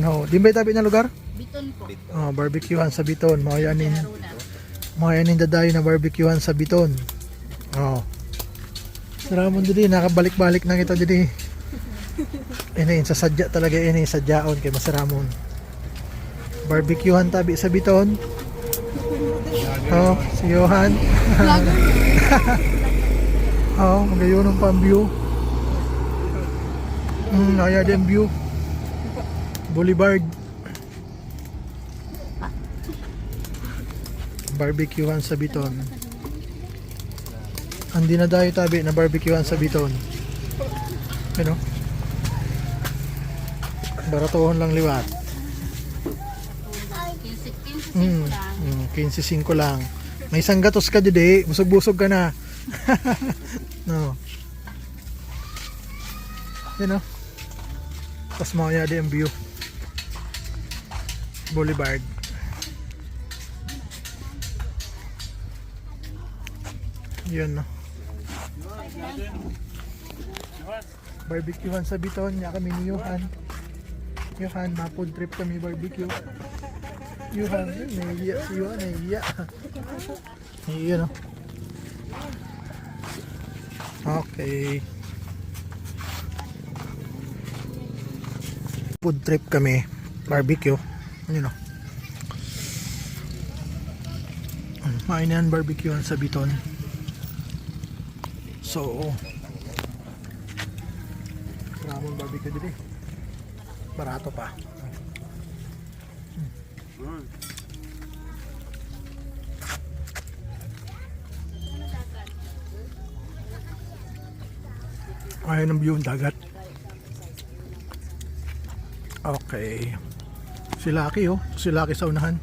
No, di ba tabi na lugar? Biton po. Oh, barbecuehan sa Biton. Mayanin dadayo na barbecuehan sa Biton. Oh. Saramon dili nakabalik-balik na kita dili. Ini sa sadya talaga ini sadyaon kay masaramon. Barbecuehan tabi sa Biton. Oh, si Johan. Oh, magayon ang pang-view. Naya din view. Boulevard. Barbecuehan sa Biton. Andi na dayo tabi na barbecuehan sa Biton. Ano? Baratohon lang liwat. 15.5 lang. May isang gatos ka didi, busog-busog ka na. No. You know? Tapos mga yadi ang view. Boulevard. Yun, no? Barbecuehan sa Biton. Nya kami ni Johan. Johan, mapod trip kami barbecue. Johan, nahihiya si Johan, nahihiya. Yun, no? Okay. Food trip kami. Barbecue. Yun, no? Mainan barbecue sa Biton. So, maraming barbecue dito eh. Barato pa. Ayun ang view ng dagat. Okay. Si Lucky oh. Si Lucky sa unahan.